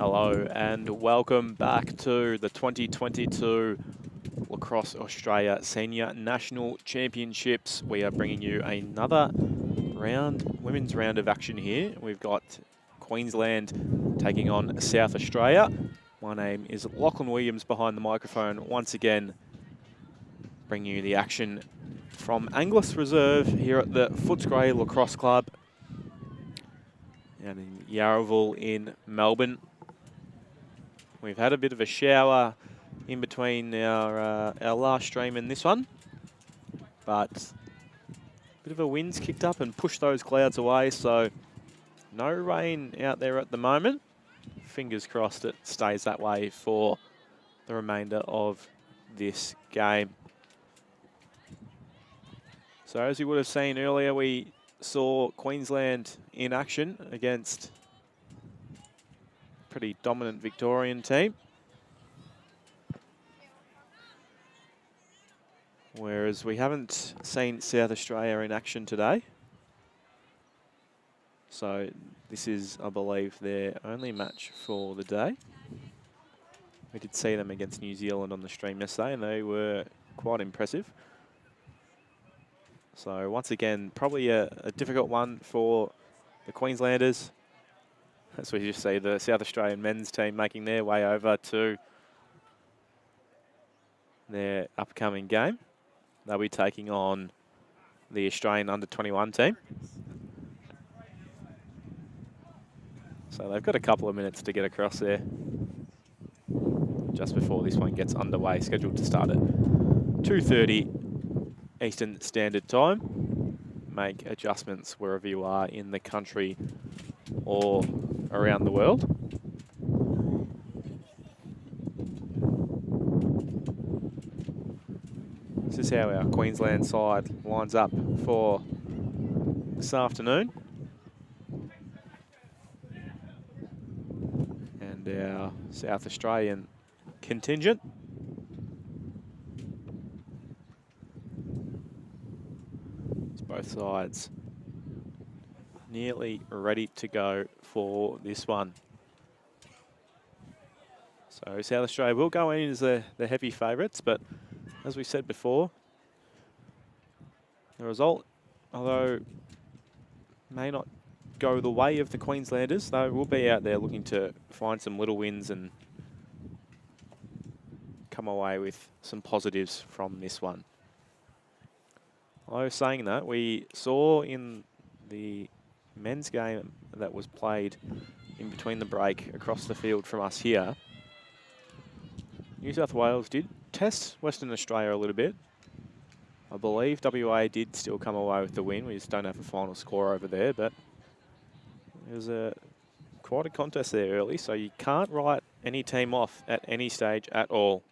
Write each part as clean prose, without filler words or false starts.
Hello and welcome back to the 2022 Lacrosse Australia Senior National Championships. We are bringing you another women's round of action here. We've got Queensland taking on South Australia. My name is Lachlan Williams behind the microphone once again, bringing you the action from Angliss Reserve here at the Footscray Lacrosse Club and in Yarraville in Melbourne. We've had a bit of a shower in between our last stream and this one, but a bit of a wind's kicked up and pushed those clouds away, so no rain out there at the moment. Fingers crossed it stays that way for the remainder of this game. So as you would have seen earlier, we saw Queensland in action against pretty dominant Victorian team. Whereas we haven't seen South Australia in action today. So this is, I believe, their only match for the day. We did see them against New Zealand on the stream yesterday and they were quite impressive. So once again, probably a difficult one for the Queenslanders. As we just see the South Australian men's team making their way over to their upcoming game. They'll be taking on the Australian under-21 team. So they've got a couple of minutes to get across there just before this one gets underway, scheduled to start at 2:30 Eastern Standard Time. Make adjustments wherever you are in the country or around the world. This is how our Queensland side lines up for this afternoon. And our South Australian contingent. It's both sides nearly ready to go for this one. So South Australia will go in as the heavy favourites, but as we said before, the result, although may not go the way of the Queenslanders, they will be out there looking to find some little wins and come away with some positives from this one. I was saying that, we saw in the men's game that was played in between the break across the field from us here, New South Wales did test Western Australia a little bit. I believe WA did still come away with the win. We just don't have a final score over there, but it was quite a contest there early, so you can't write any team off at any stage at all.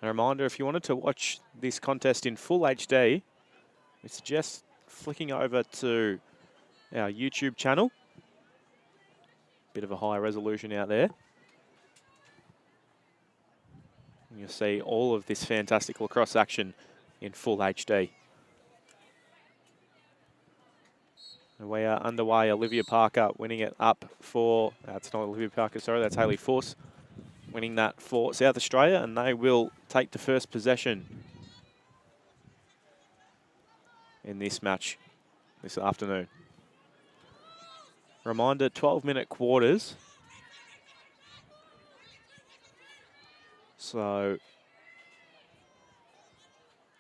A reminder, if you wanted to watch this contest in full HD, we suggest flicking over to our YouTube channel. Bit of a high resolution out there. And you'll see all of this fantastic lacrosse action in full HD. And we are underway. Olivia Parker winning it up for, that's not Olivia Parker, sorry, that's Hayley Force winning that for South Australia, and they will take the first possession in this match this afternoon. Reminder, 12-minute quarters. So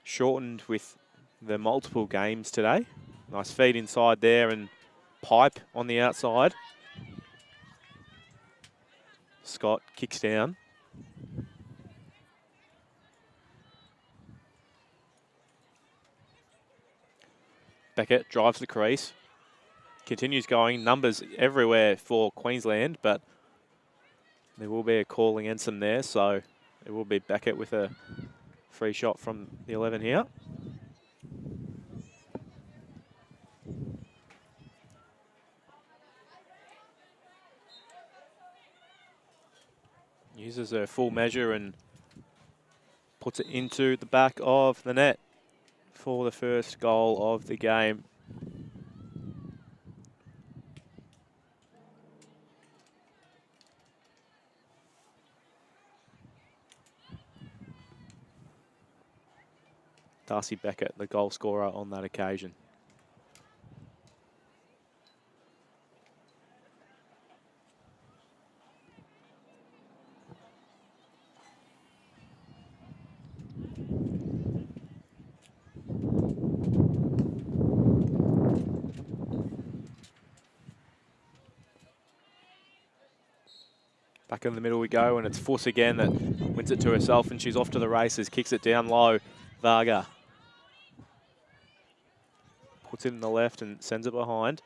shortened with the multiple games today. Nice feed inside there and pipe on the outside. Scott kicks down. Beckett drives the crease. Continues going. Numbers everywhere for Queensland, but there will be a call against them there, so it will be Beckett with a free shot from the 11 here. Uses her full measure and puts it into the back of the net for the first goal of the game. Darcy Beckett, the goal scorer on that occasion. Back in the middle we go, and it's Fuss again that wins it to herself, and she's off to the races, kicks it down low. Varga puts it in the left and sends it behind.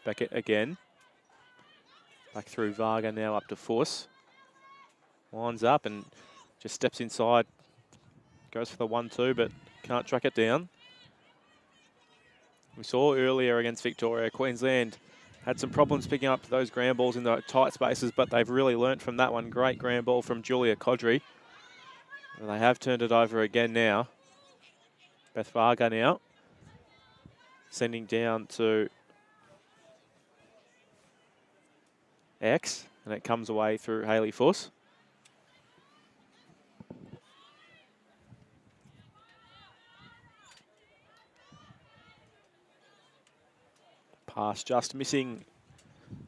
Beckett again. Back through Varga now up to Fuss. Lines up and just steps inside. Goes for the 1-2, but can't track it down. We saw earlier against Victoria, Queensland had some problems picking up those ground balls in the tight spaces, but they've really learnt from that one. Great ground ball from Julia Codry. And they have turned it over again now. Beth Varga now. Sending down to X, and it comes away through Hayley Fuss. Pass just missing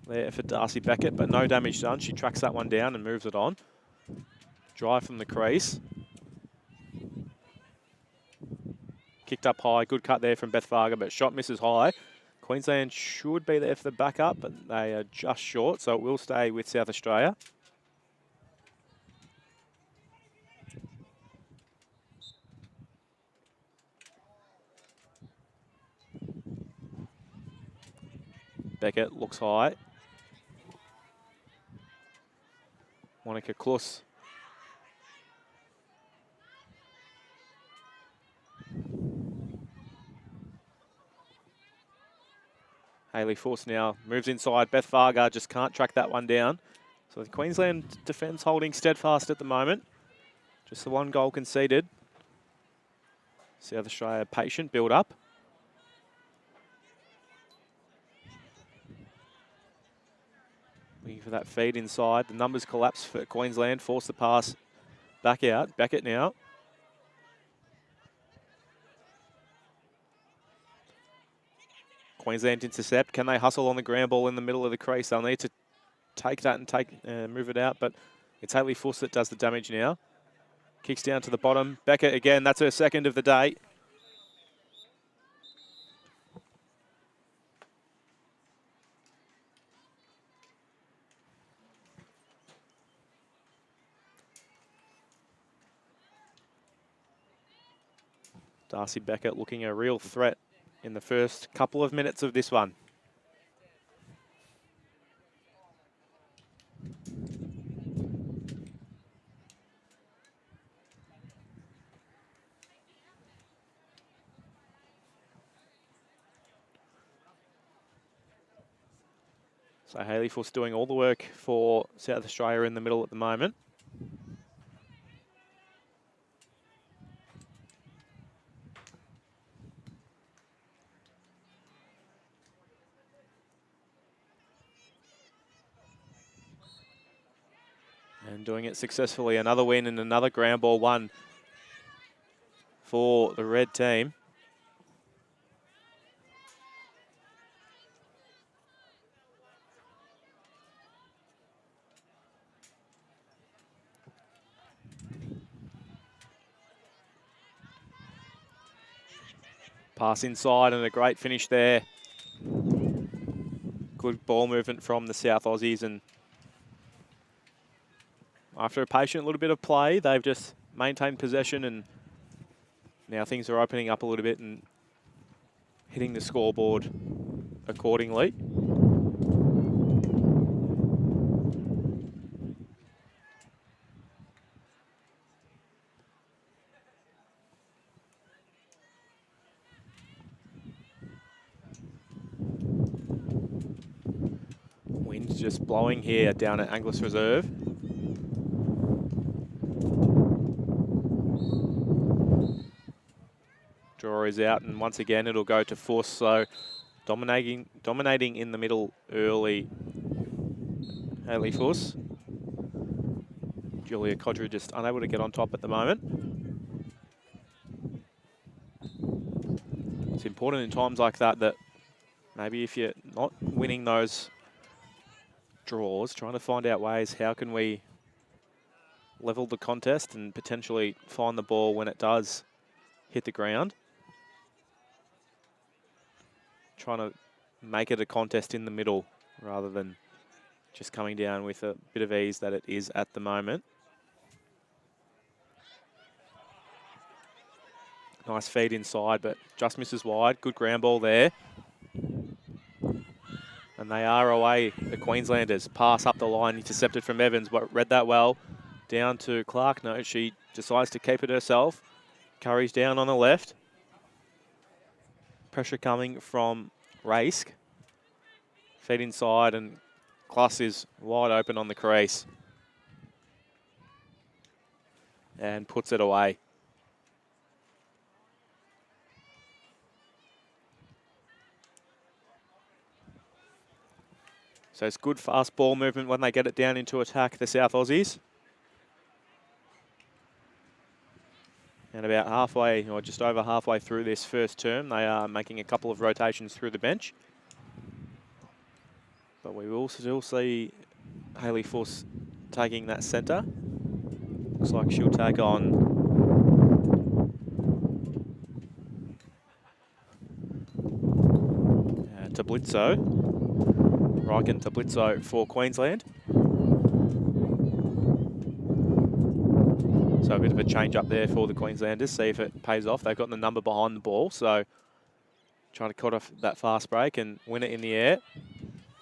there for Darcy Beckett, but no damage done. She tracks that one down and moves it on. Drive from the crease. Kicked up high, good cut there from Beth Varga, but shot misses high. Queensland should be there for the backup, but they are just short, so it will stay with South Australia. Beckett looks high. Monica Kluss. Hayley Fuss now moves inside. Beth Varga just can't track that one down. So the Queensland defence holding steadfast at the moment. Just the one goal conceded. South Australia patient, build up. Looking for that feed inside. The numbers collapse for Queensland. Force the pass back out. Beckett now. Queensland intercept. Can they hustle on the ground ball in the middle of the crease? They'll need to take that and move it out, but it's Hayley Fuss that does the damage now. Kicks down to the bottom. Beckett again. That's her second of the day. Darcy Beckett looking a real threat in the first couple of minutes of this one. So Hayley Fuss doing all the work for South Australia in the middle at the moment. And doing it successfully. Another win and another ground ball won for the red team. Pass inside and a great finish there. Good ball movement from the South Aussies, and after a patient little bit of play, they've just maintained possession, and now things are opening up a little bit and hitting the scoreboard accordingly. Wind's just blowing here down at Angliss Reserve. Draw is out, and once again it'll go to Fuss. So dominating in the middle early. Hayley Fuss. Julia Codry just unable to get on top at the moment. It's important in times like that that maybe if you're not winning those draws, trying to find out ways, how can we level the contest and potentially find the ball when it does hit the ground. Trying to make it a contest in the middle rather than just coming down with a bit of ease that it is at the moment. Nice feed inside, but just misses wide. Good ground ball there. And they are away, the Queenslanders. Pass up the line, intercepted from Evans, but read that well. Down to Clark. No, she decides to keep it herself. Curry's down on the left. Pressure coming from Raisk. Feed inside, and Klass is wide open on the crease. And puts it away. So it's good fast ball movement when they get it down into attack, the South Aussies. And about halfway, or just over halfway through this first term, they are making a couple of rotations through the bench. But we will still see Hayley Fuss taking that centre. Looks like she'll take on Tablitzo. Riken Tablitzo for Queensland. So a bit of a change up there for the Queenslanders. See if it pays off. They've got the number behind the ball, so trying to cut off that fast break and win it in the air.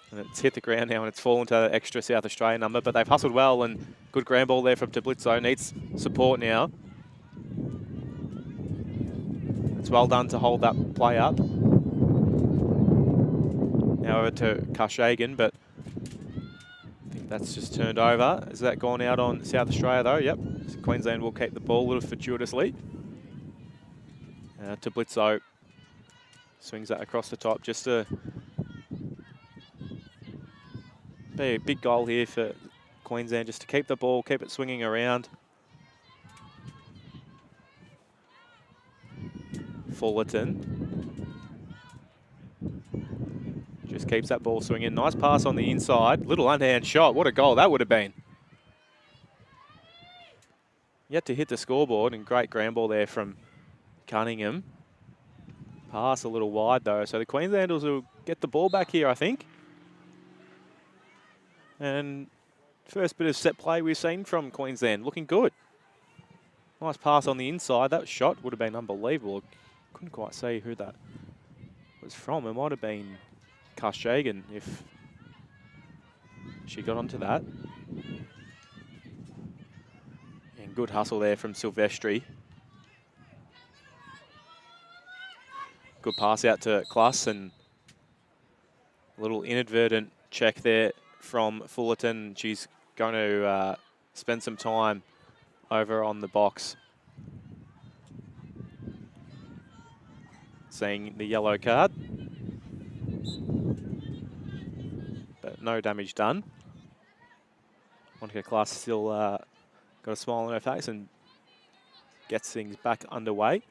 And it's hit the ground now and it's fallen to the extra South Australian number, but they've hustled well and good ground ball there from Tablitzo. Needs support now. It's well done to hold that play up. Now over to Karshagan, but I think that's just turned over. Has that gone out on South Australia though? Yep. So Queensland will keep the ball a little fortuitously. Tablitzo swings that across the top just to be a big goal here for Queensland, just to keep the ball, keep it swinging around. Fullerton just keeps that ball swinging. Nice pass on the inside. Little underhand shot. What a goal that would have been. Yet to hit the scoreboard, and great ground ball there from Cunningham. Pass a little wide though, so the Queenslanders will get the ball back here, I think. And first bit of set play we've seen from Queensland, looking good. Nice pass on the inside. That shot would have been unbelievable. Couldn't quite see who that was from. It might have been Karshagan if she got onto that. And good hustle there from Silvestri. Good pass out to Klass, and a little inadvertent check there from Fullerton. She's going to spend some time over on the box, seeing the yellow card. But no damage done. Monica Klass still got a smile on her face and gets things back underway.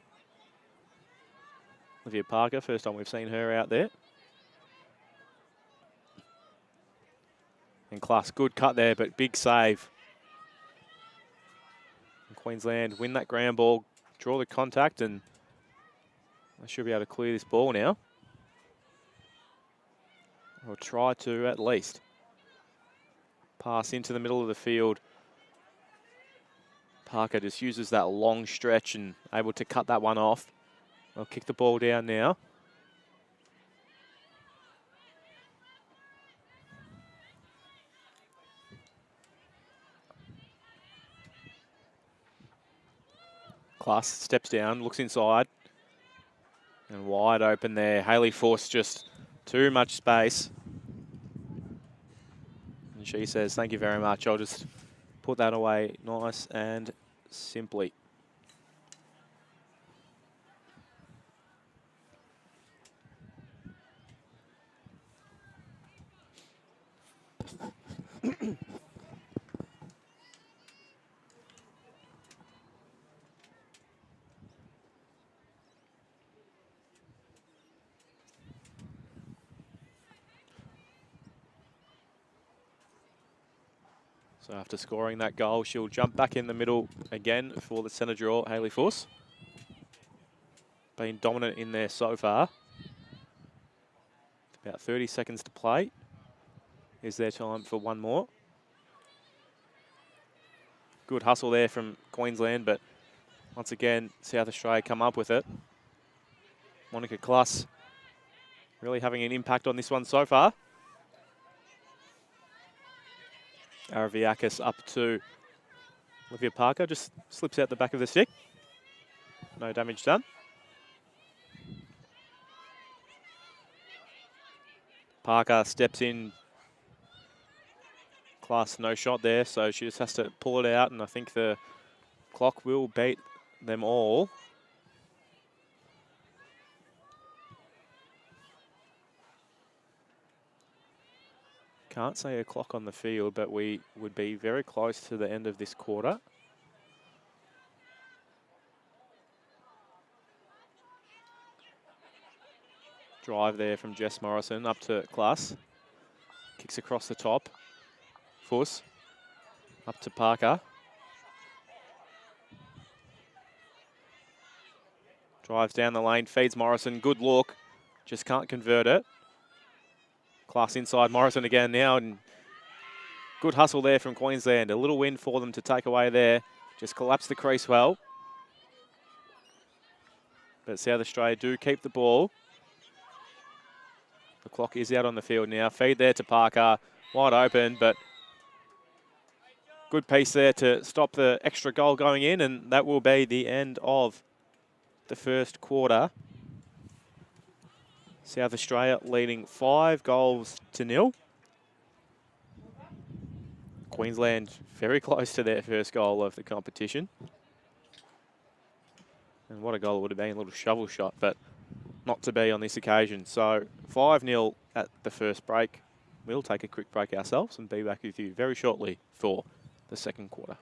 Olivia Parker, first time we've seen her out there. And Klass, good cut there, but big save. And Queensland win that ground ball, draw the contact, and they should be able to clear this ball now. Or try to, at least. Pass into the middle of the field. Parker just uses that long stretch and able to cut that one off. They'll kick the ball down now. Klass steps down, looks inside. And wide open there. Hayley Fuss, just too much space. And she says, thank you very much. I'll just put that away nice and simply. So after scoring that goal, she'll jump back in the middle again for the centre draw, Hayley Fuss. Been dominant in there so far. About 30 seconds to play. Is there time for one more? Good hustle there from Queensland, but once again, South Australia come up with it. Monica Kluss really having an impact on this one so far. Araviakis up to Olivia Parker, just slips out the back of the stick. No damage done. Parker steps in. Kluss, no shot there, so she just has to pull it out, and I think the clock will beat them all. Can't say a clock on the field, but we would be very close to the end of this quarter. Drive there from Jess Morrison up to Kluss. Kicks across the top. Fuss up to Parker. Drives down the lane, feeds Morrison. Good look. Just can't convert it. Kluss inside Morrison again now, and good hustle there from Queensland. A little win for them to take away there. Just collapsed the crease well. But South Australia do keep the ball. The clock is out on the field now. Feed there to Parker. Wide open, but good piece there to stop the extra goal going in, and that will be the end of the first quarter. South Australia leading 5-0. Queensland very close to their first goal of the competition. And what a goal it would have been, a little shovel shot, but not to be on this occasion. So 5-0 at the first break. We'll take a quick break ourselves and be back with you very shortly for the second quarter.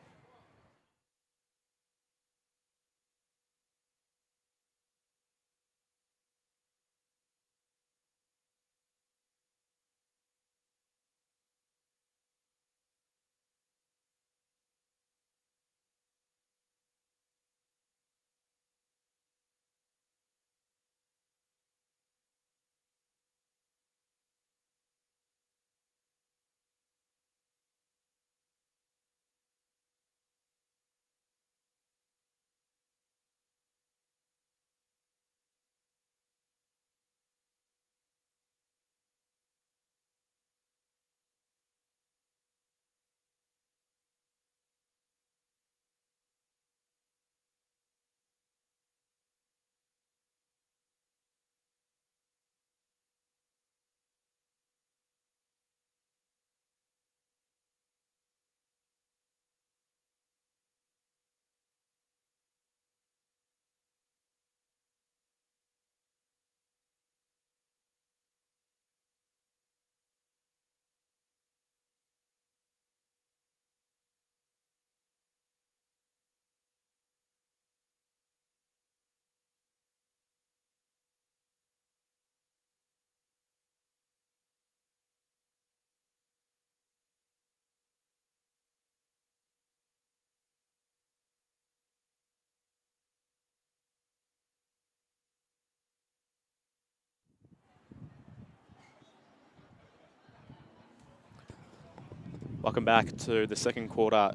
Welcome back to the second quarter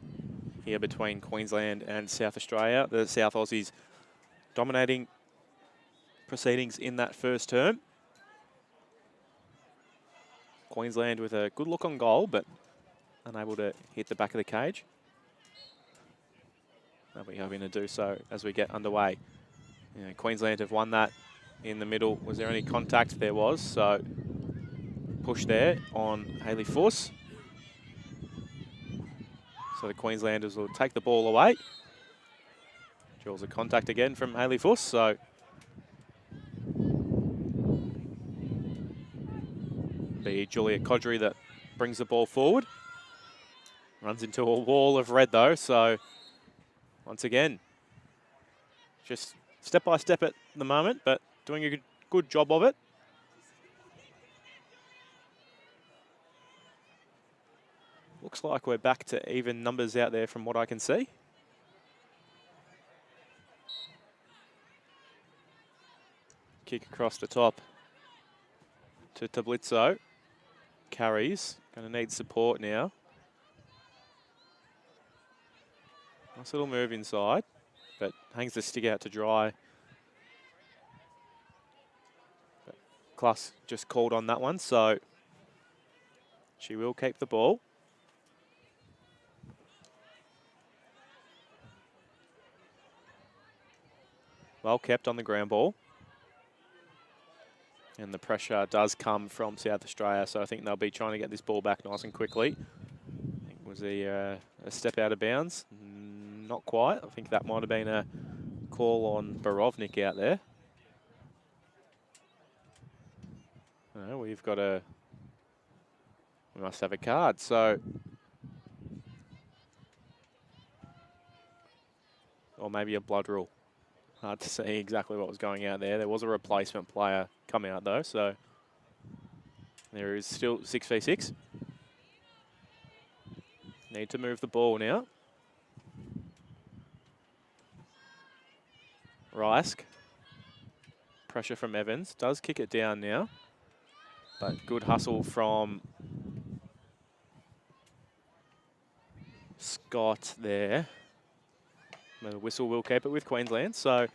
here between Queensland and South Australia. The South Aussies dominating proceedings in that first term. Queensland with a good look on goal, but unable to hit the back of the cage. They'll be hoping to do so as we get underway. You know, Queensland have won that in the middle. Was there any contact? There was, so push there on Hayley Fuss. So the Queenslanders will take the ball away. Draws a contact again from Hayley Fuss, so be Julia Codry that brings the ball forward. Runs into a wall of red though, so once again, just step by step at the moment, but doing a good job of it. Looks like we're back to even numbers out there from what I can see. Kick across the top to Tablizzo. Carries. Going to need support now. Nice little move inside, but hangs the stick out to dry. But Klass just called on that one, so she will keep the ball. Well kept on the ground ball. And the pressure does come from South Australia, so I think they'll be trying to get this ball back nice and quickly. I think it was a step out of bounds. Not quite. I think that might have been a call on Borovnik out there. No, we must have a card, so. Or maybe a blood rule. Hard to see exactly what was going out there. There was a replacement player come out though, so there is still 6v6. Need to move the ball now. Rice. Pressure from Evans. Does kick it down now. But good hustle from Scott there. The whistle will keep it with Queensland, so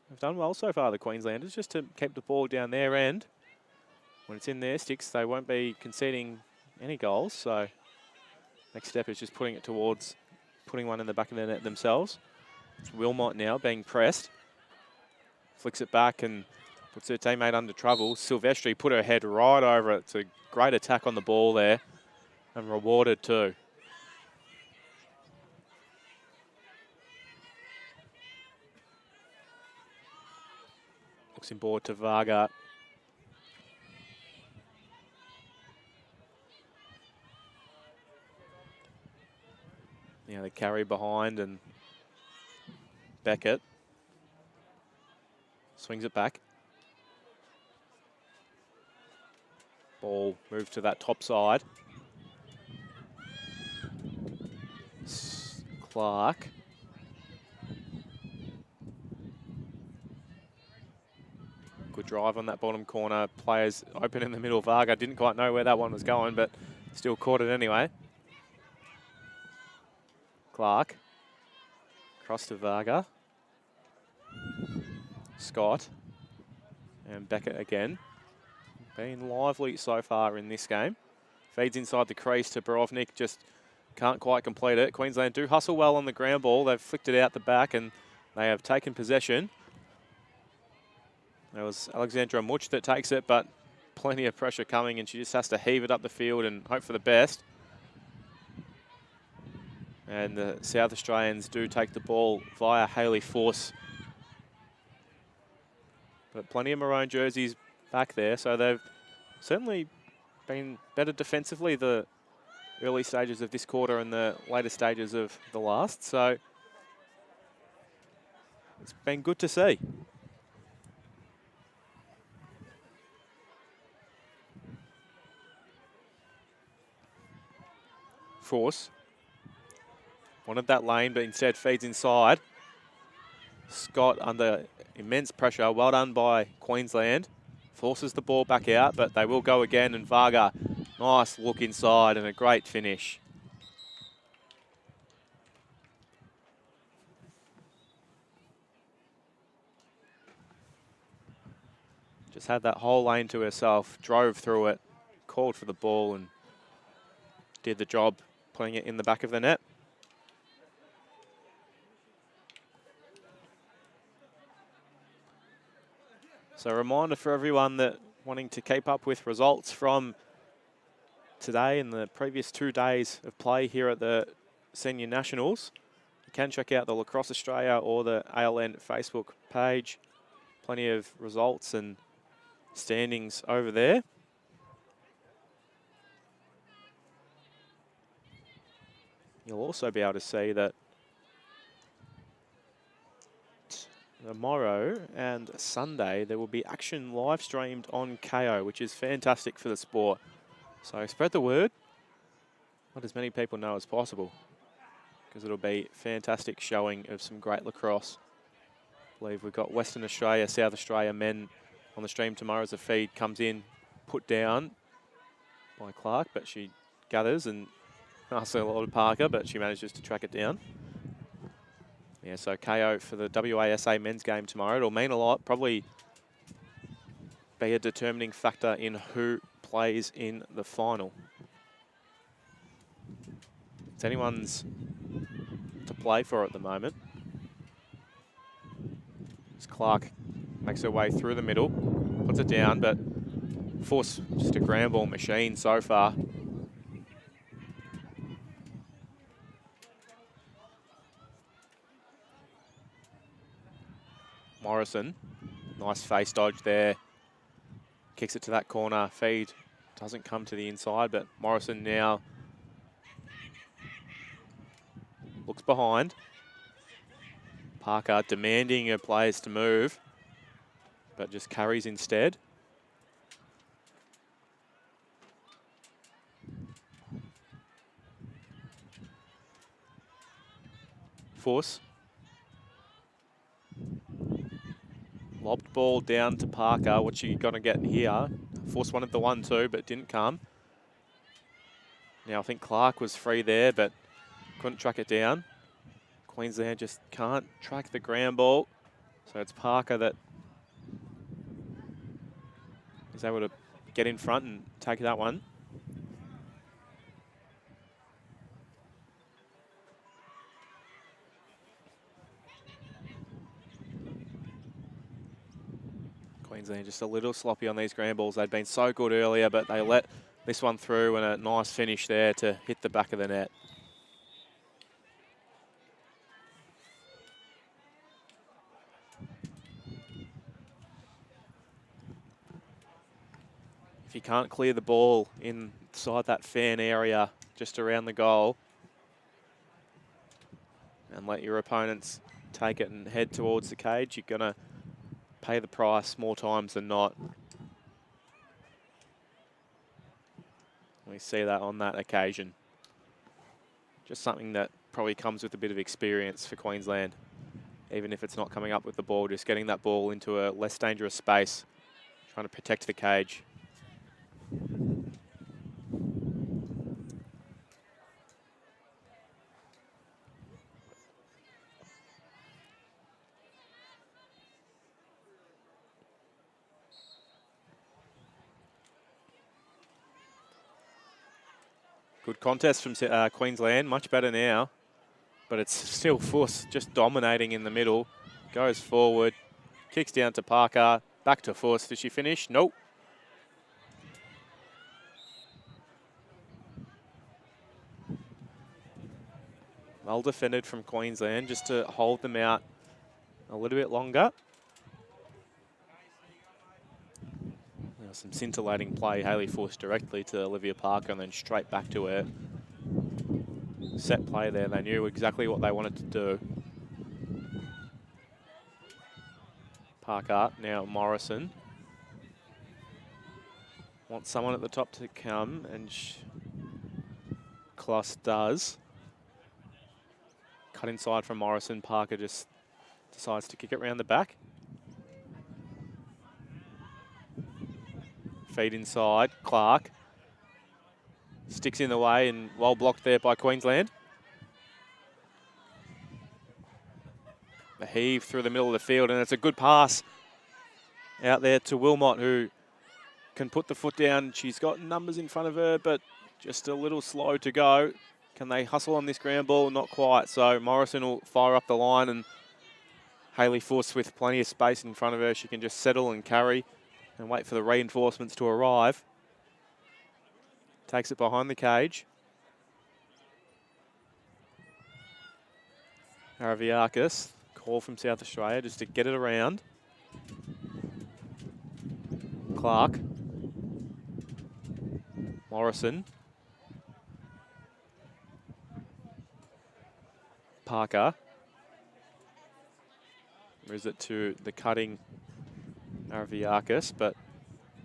they've done well so far, the Queenslanders, just to keep the ball down their end. When it's in their sticks, they won't be conceding any goals, so next step is just putting it towards putting one in the back of the net themselves. It's Wilmot now being pressed. Flicks it back and puts her teammate under trouble. Silvestri put her head right over it. It's a great attack on the ball there and rewarded too. Looks in board to Varga. Yeah, they carry behind and Beckett swings it back. Ball moved to that top side. Clark. Good drive on that bottom corner. Players open in the middle. Varga didn't quite know where that one was going, but still caught it anyway. Clark. Cross to Varga. Scott. And Beckett again. Been lively so far in this game. Feeds inside the crease to Borovnik. Just can't quite complete it. Queensland do hustle well on the ground ball. They've flicked it out the back and they have taken possession. It was Alexandra Much that takes it, but plenty of pressure coming and she just has to heave it up the field and hope for the best. And the South Australians do take the ball via Hayley Force. But plenty of maroon jerseys back there, so they've certainly been better defensively the early stages of this quarter and the later stages of the last. So it's been good to see. Force wanted that lane, but instead feeds inside. Scott under immense pressure. Well done by Queensland. Forces the ball back out, but they will go again. And Varga, nice look inside and a great finish. Just had that whole lane to herself, drove through it, called for the ball and did the job, putting it in the back of the net. So a reminder for everyone that wanting to keep up with results from today and the previous 2 days of play here at the Senior Nationals, you can check out the Lacrosse Australia or the ALN Facebook page. Plenty of results and standings over there. You'll also be able to see that tomorrow and Sunday there will be action live streamed on KO, which is fantastic for the sport. So spread the word. Let as many people know as possible, because it'll be a fantastic showing of some great lacrosse. I believe we've got Western Australia, South Australia men on the stream tomorrow as the feed comes in, put down by Clark, but she gathers and asks a lot of Parker, but she manages to track it down. Yeah, so KO for the WASA men's game tomorrow. It'll mean a lot, probably be a determining factor in who plays in the final. It's anyone's to play for at the moment. As Clark makes her way through the middle, puts it down, but Force just a ground ball machine so far. Morrison, nice face dodge there. Kicks it to that corner. Feed doesn't come to the inside, but Morrison now looks behind. Parker demanding her players to move, but just carries instead. Force. Lobbed ball down to Parker. What's she going to get here? Force wanted the 1-2, but didn't come. Now I think Clark was free there, but couldn't track it down. Queensland just can't track the ground ball. So it's Parker that is able to get in front and take that one. Queensland just a little sloppy on these ground balls. They'd been so good earlier, but they let this one through, and a nice finish there to hit the back of the net. If you can't clear the ball inside that fan area just around the goal and let your opponents take it and head towards the cage, you're going to pay the price more times than not. We see that on that occasion. Just something that probably comes with a bit of experience for Queensland. Even if it's not coming up with the ball, just getting that ball into a less dangerous space, trying to protect the cage. Good contest from Queensland, much better now. But it's still Force just dominating in the middle. Goes forward, kicks down to Parker, back to Force. Did she finish? Nope. Well defended from Queensland just to hold them out a little bit longer. Some scintillating play. Hayley Force directly to Olivia Parker and then straight back to her. Set play there. They knew exactly what they wanted to do. Parker, now Morrison. Wants someone at the top to come, and Kloss does. Cut inside from Morrison. Parker just decides to kick it round the back. Feed inside, Clark. Sticks in the way and well blocked there by Queensland. The heave through the middle of the field, and it's a good pass out there to Wilmot, who can put the foot down. She's got numbers in front of her, but just a little slow to go. Can they hustle on this ground ball? Not quite. So Morrison will fire up the line, and Hayley Force with plenty of space in front of her. She can just settle and carry and wait for the reinforcements to arrive. Takes it behind the cage. Araviakis, call from South Australia just to get it around. Clark. Morrison. Parker. Or is it to the cutting Araviakis, but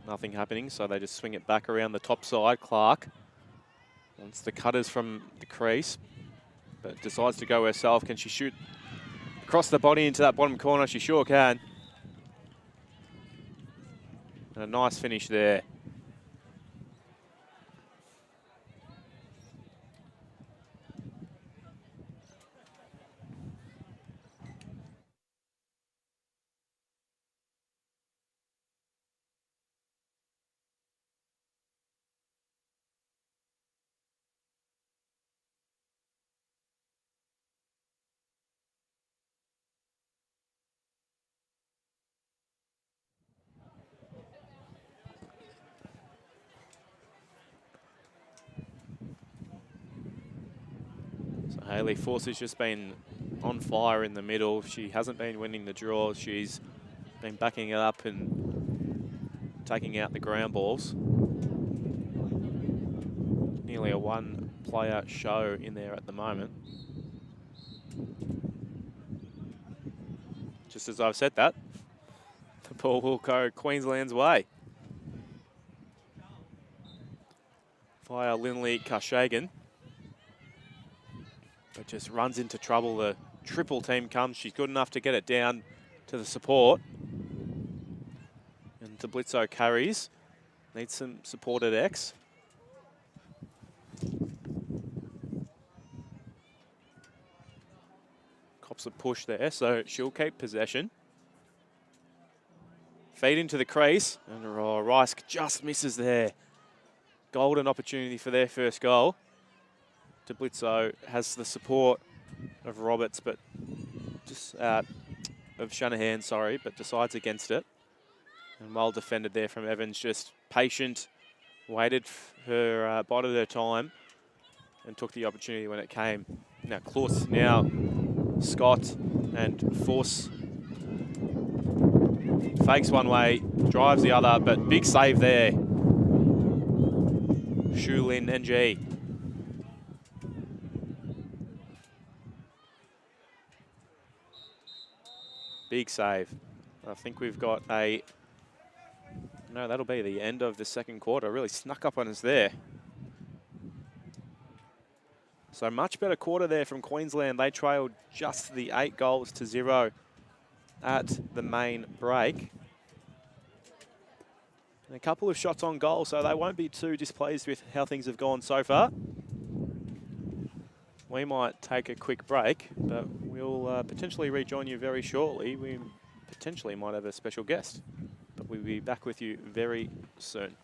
Nothing happening, so they just swing it back around the top side. Clark wants the cutters from the crease, but decides to go herself. Can she shoot across the body into that bottom corner? She sure can. And a nice finish there. So Hayley Force has just been on fire in the middle. She hasn't been winning the draw. She's been backing it up and taking out the ground balls. Nearly a one-player show in there at the moment. Just as I've said that, the ball will go Queensland's way. Via Linley Karshagan. But just runs into trouble. The triple team comes. She's good enough to get it down to the support. And Blitzo carries. Needs some support at X. Cops a push there, so she'll keep possession. Feed into the crease. And Rice just misses there. Golden opportunity for their first goal. Blitzo has the support of Roberts, but just of Shanahan, sorry, but decides against it. And well defended there from Evans, just patient, waited her bided her time, and took the opportunity when it came. Now Klus, now Scott, and Force fakes one way, drives the other, but big save there. Shulin NG. Big save. I think we've got a... No, that'll be the end of the second quarter. Really snuck up on us there. So much better quarter there from Queensland. They trailed just the 8-0 at the main break. And a couple of shots on goal, so they won't be too displeased with how things have gone so far. We might take a quick break, but we'll potentially rejoin you very shortly. We potentially might have a special guest, but we'll be back with you very soon.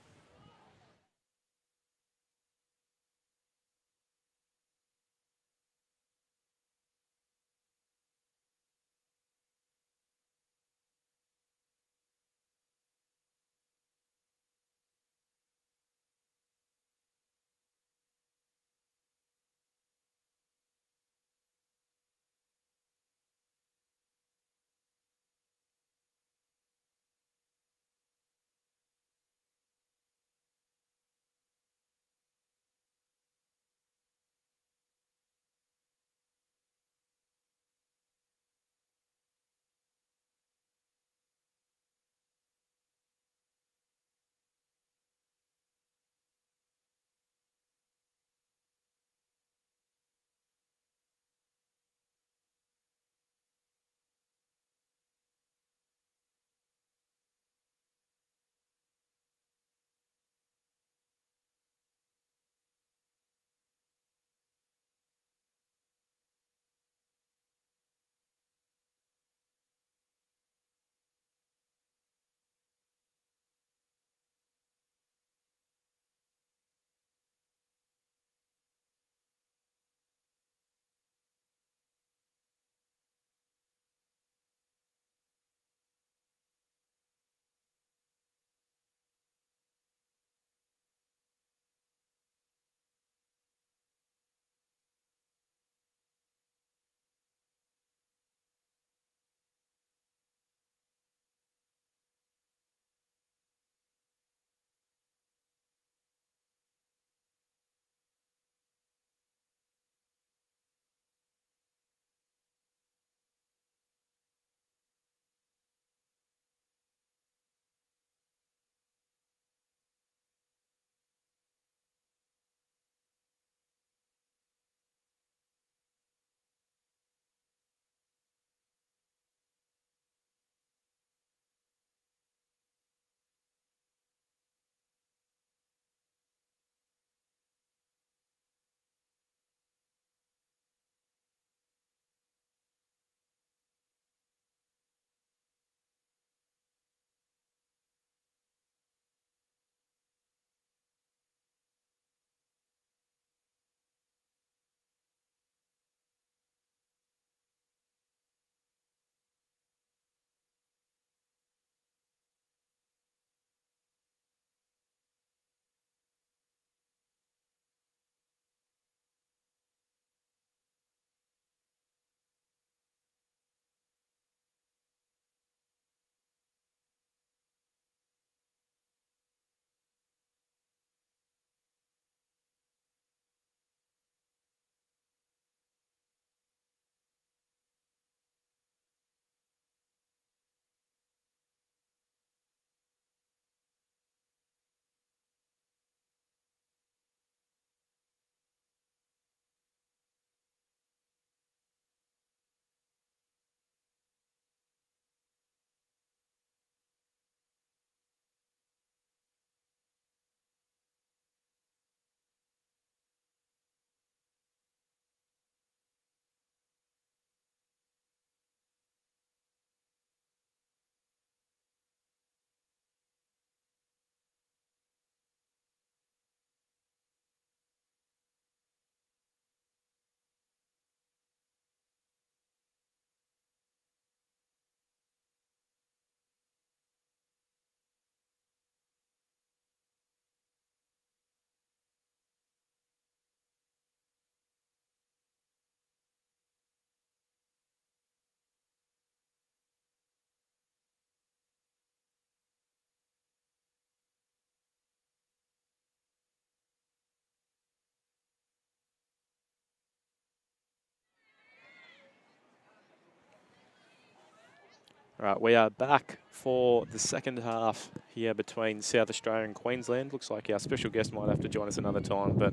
Right, we are back for the second half here between South Australia and Queensland. Looks like our special guest might have to join us another time, but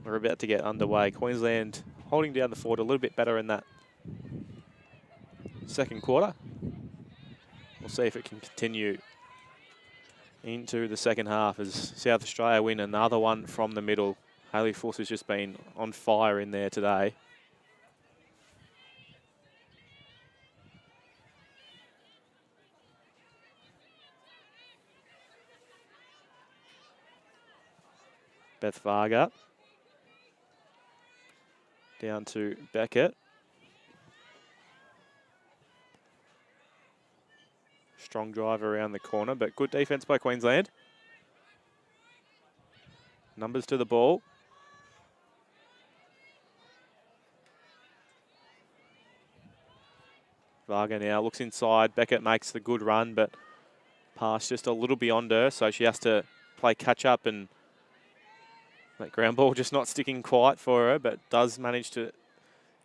we're about to get underway. Queensland holding down the fort a little bit better in that second quarter. We'll see if it can continue into the second half as South Australia win another one from the middle. Hayley Fuss has just been on fire in there today. Beth Varga down to Beckett. Strong drive around the corner, but good defence by Queensland. Numbers to the ball. Varga now looks inside. Beckett makes the good run, but pass just a little beyond her, so she has to play catch up, and that ground ball just not sticking quite for her, but does manage to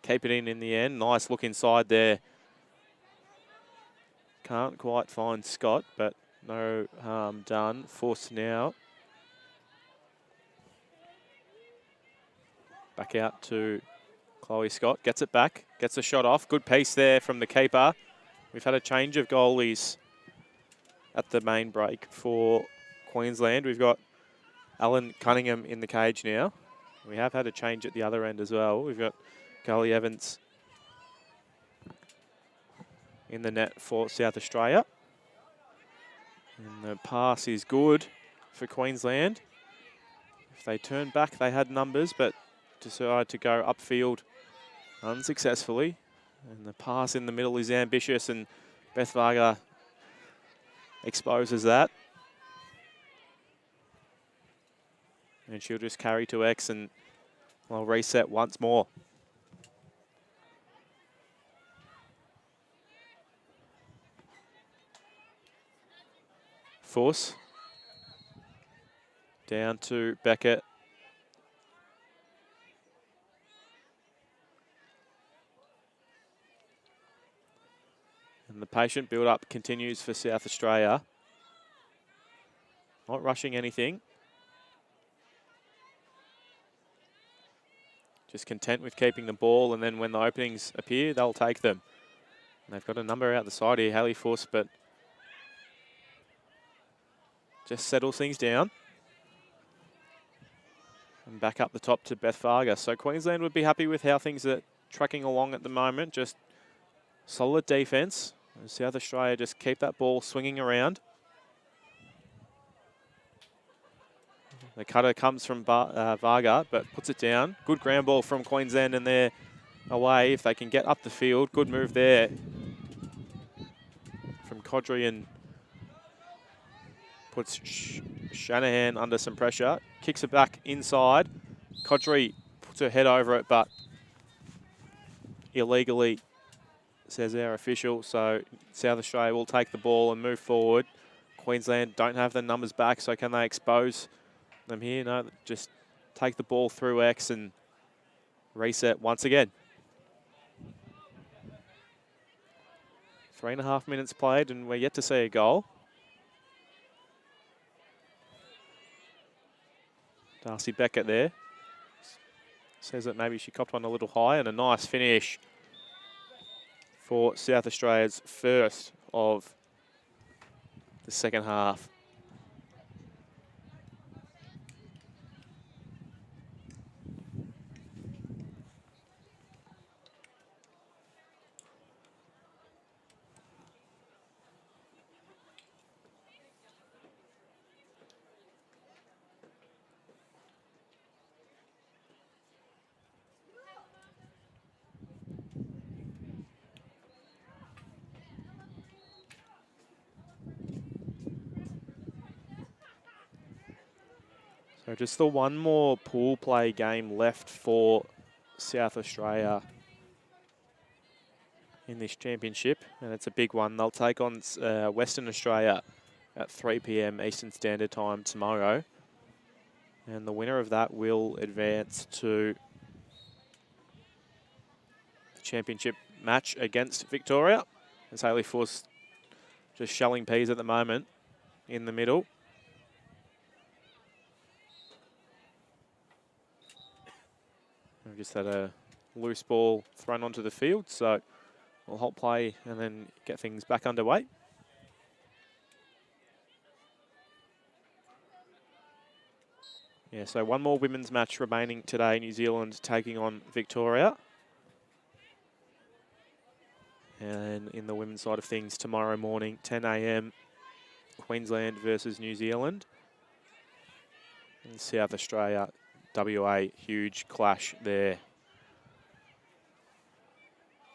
keep it in the end. Nice look inside there. Can't quite find Scott, but no harm done. Force now. Back out to Chloe Scott. Gets it back. Gets a shot off. Good piece there from the keeper. We've had a change of goalies at the main break for Queensland. We've got Alan Cunningham in the cage now. We have had a change at the other end as well. We've got Carly Evans in the net for South Australia. And the pass is good for Queensland. If they turn back, they had numbers, but decided to go upfield unsuccessfully. And the pass in the middle is ambitious, and Beth Varga exposes that. And she'll just carry to X, and I'll reset once more. Force. Down to Beckett. And the patient build-up continues for South Australia. Not rushing anything. Just content with keeping the ball, and then when the openings appear, they'll take them. And they've got a number out the side here, Hayley Fuss, but just settles things down. And back up the top to Beth Varga. So Queensland would be happy with how things are tracking along at the moment. Just solid defence. South Australia just keep that ball swinging around. The cutter comes from Varga, but puts it down. Good ground ball from Queensland, and they're away if they can get up the field. Good move there from Codry, and puts Shanahan under some pressure. Kicks it back inside. Codry puts her head over it, but illegally, says our official. So South Australia will take the ball and move forward. Queensland don't have the numbers back, so can they expose them here? No, just take the ball through X and reset once again. 3.5 minutes played, and we're yet to see a goal. Darcy Beckett there. Says that maybe she copped one a little high, and a nice finish for South Australia's first of the second half. So just the one more pool play game left for South Australia in this championship, and it's a big one. They'll take on Western Australia at 3 p.m. Eastern Standard Time tomorrow, and the winner of that will advance to the championship match against Victoria. As Hayley Fuss just shelling peas at the moment in the middle. We've just had a loose ball thrown onto the field, so we'll halt play and then get things back underway. Yeah, so one more women's match remaining today. New Zealand taking on Victoria. And in the women's side of things, tomorrow morning, 10 a.m, Queensland versus New Zealand. And South Australia, WA, huge clash there.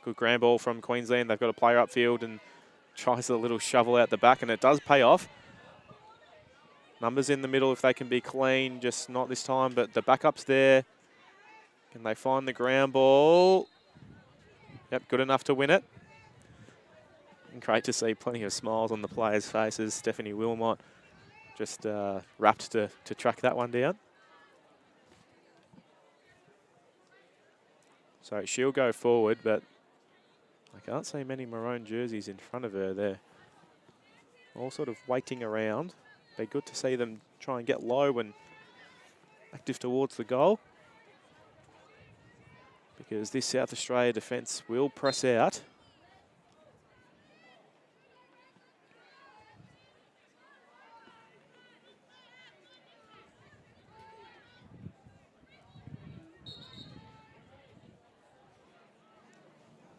Good grand ball from Queensland. They've got a player upfield and tries a little shovel out the back, and it does pay off. Numbers in the middle if they can be clean, just not this time, but the backup's there. Can they find the ground ball? Yep, good enough to win it. And great to see plenty of smiles on the players' faces. Stephanie Wilmot just rapt to track that one down. So she'll go forward, but I can't see many maroon jerseys in front of her there. All sort of waiting around. Be good to see them try and get low and active towards the goal, because this South Australia defence will press out.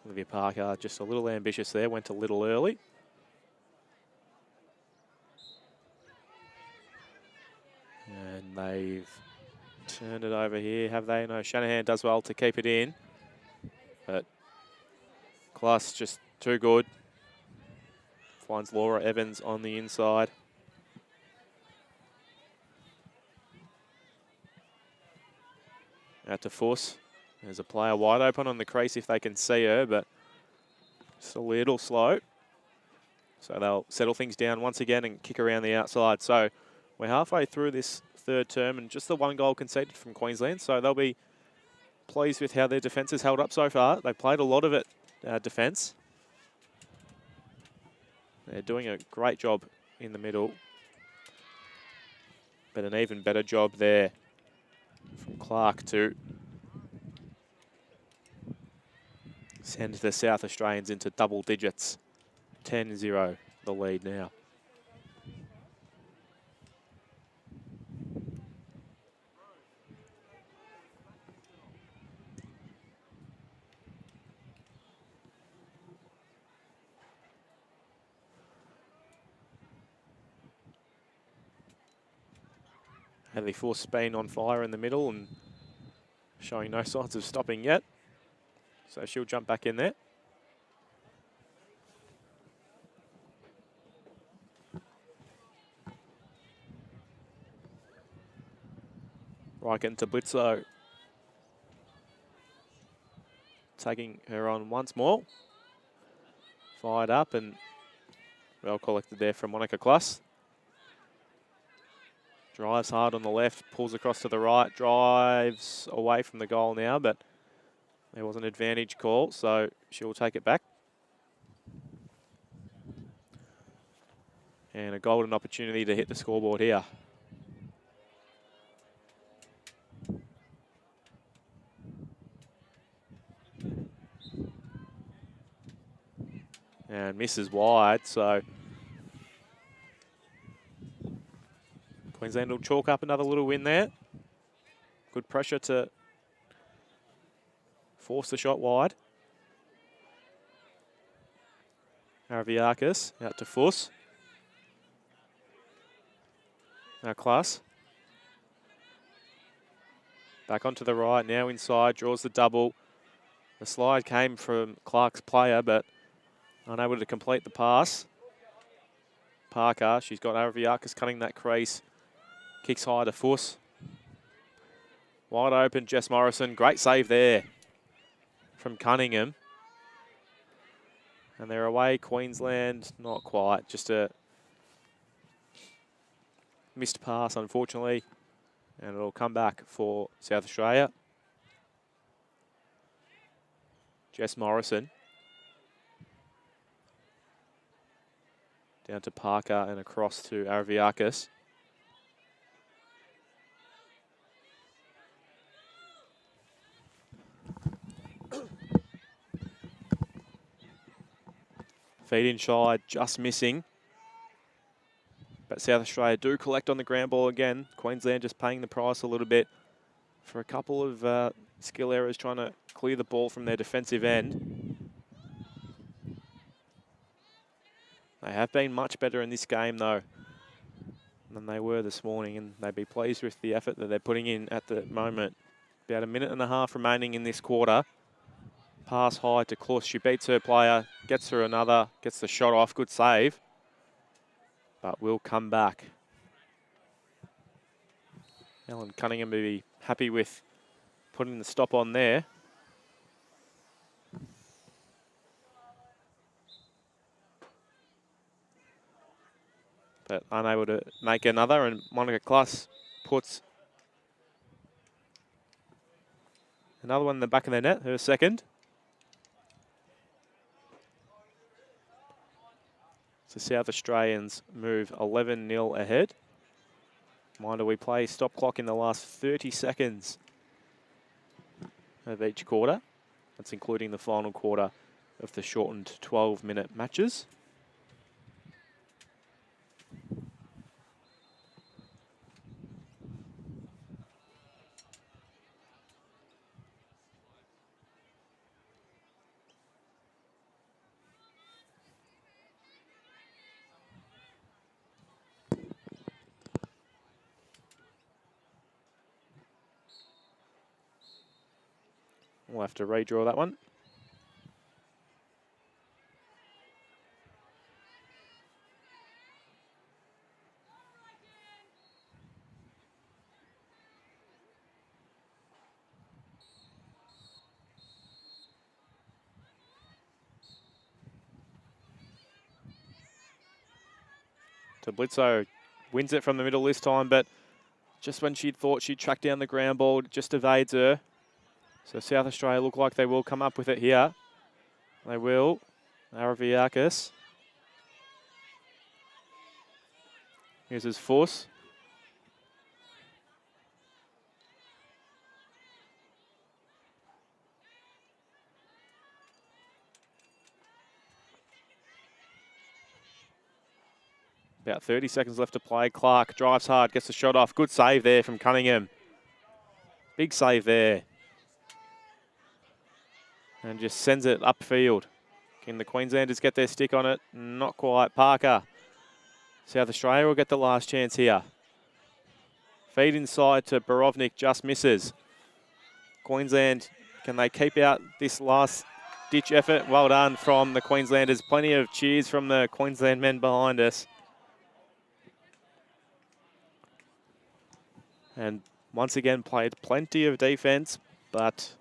Olivia Parker just a little ambitious there, went a little early. And they've turned it over here, have they? No, Shanahan does well to keep it in. But class just too good. Finds Laura Evans on the inside. Out to Fuss. There's a player wide open on the crease if they can see her, but just a little slow. So they'll settle things down once again and kick around the outside. So we're halfway through this third term and just the one goal conceded from Queensland. So they'll be pleased with how their defence has held up so far. They played a lot of it defence. They're doing a great job in the middle. But an even better job there from Clark to send the South Australians into double digits. 10-0, the lead now. Hadley Force Spain on fire in the middle and showing no signs of stopping yet. So she'll jump back in there. Right into Blitzo. Taking her on once more. Fired up and well collected there from Monica Kluss. Drives hard on the left, pulls across to the right, drives away from the goal now, but there was an advantage call, so she'll take it back. And a golden opportunity to hit the scoreboard here. And misses wide, so Queensland will chalk up another little win there. Good pressure to force the shot wide. Araviakis out to Fuss. Now Klaas. Back onto the right, now inside, draws the double. The slide came from Clark's player, but unable to complete the pass. Parker, she's got Araviakis cutting that crease. Kicks high to Fuss. Wide open, Jess Morrison. Great save there from Cunningham. And they're away, Queensland. Not quite, just a missed pass, unfortunately. And it'll come back for South Australia. Jess Morrison. Down to Parker and across to Araviakis. Feed inside, just missing. But South Australia do collect on the ground ball again. Queensland just paying the price a little bit for a couple of skill errors trying to clear the ball from their defensive end. They have been much better in this game, though, than they were this morning, and they'd be pleased with the effort that they're putting in at the moment. About a minute and a half remaining in this quarter. Pass high to Kluss. She beats her player, gets her another, gets the shot off. Good save. But will come back. Ellen Cunningham will be happy with putting the stop on there. But unable to make another, and Monica Kluss puts another one in the back of the net, her second. So South Australians move 11-0 ahead. Reminder, we play stop clock in the last 30 seconds of each quarter. That's including the final quarter of the shortened 12-minute matches. We'll have to redraw that one. Tablizzo wins it from the middle this time, but just when she thought she'd track down the ground ball, it just evades her. So South Australia look like they will come up with it here. They will. Araviakis. Here's his force. About 30 seconds left to play. Clark drives hard, gets the shot off. Good save there from Cunningham. Big save there. And just sends it upfield. Can the Queenslanders get their stick on it? Not quite. Parker. South Australia will get the last chance here. Feed inside to Borovnik, just misses. Queensland, can they keep out this last ditch effort? Well done from the Queenslanders. Plenty of cheers from the Queensland men behind us. And once again played plenty of defence, but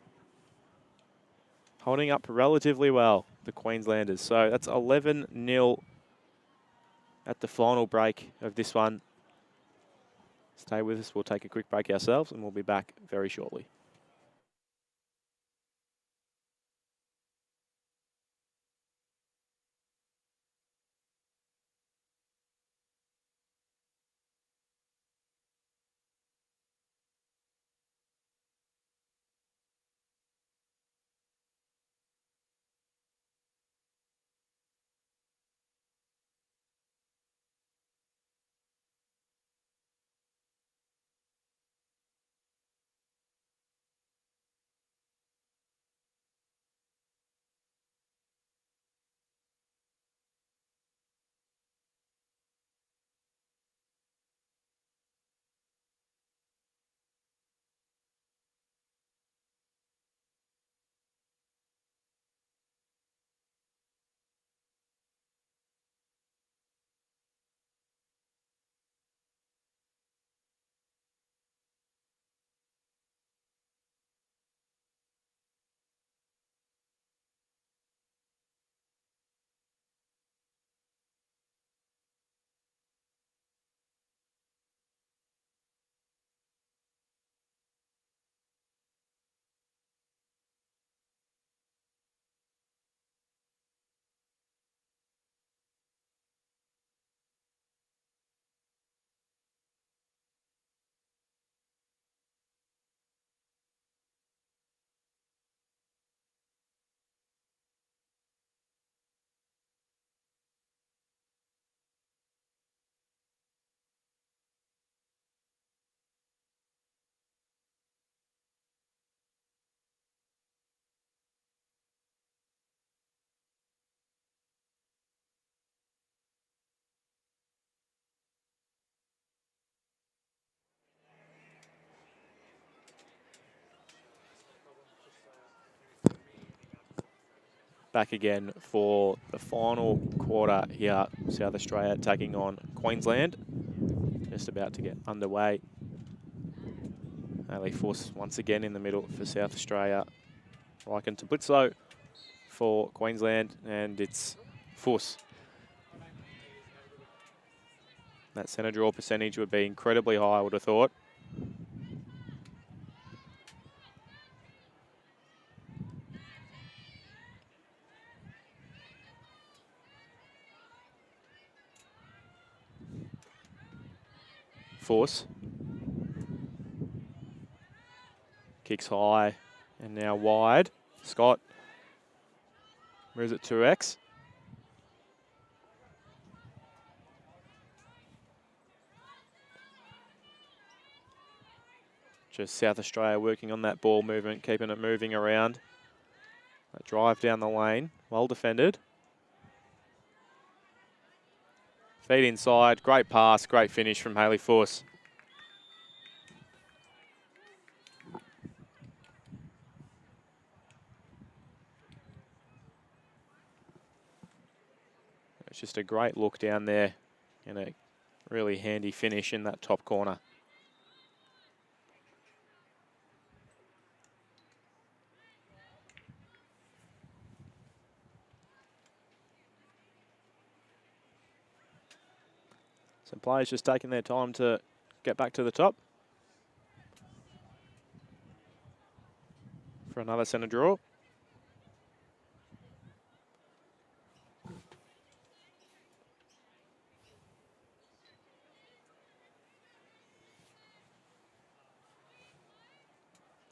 holding up relatively well, the Queenslanders. So that's 11-0 at the final break of this one. Stay with us. We'll take a quick break ourselves, and we'll be back very shortly. back again for the final quarter here. South Australia taking on Queensland. Just about to get underway. Haley Fuss once again in the middle for South Australia. Riken to Blitzo for Queensland, and it's Fuss. That centre draw percentage would be incredibly high, I would have thought. Force. Kicks high and now wide. Scott moves it 2x. Just South Australia working on that ball movement, keeping it moving around. That drive down the lane, well defended. Feet inside, great pass, great finish from Haley Fuss. It's just a great look down there and a really handy finish in that top corner. So players just taking their time to get back to the top for another centre draw.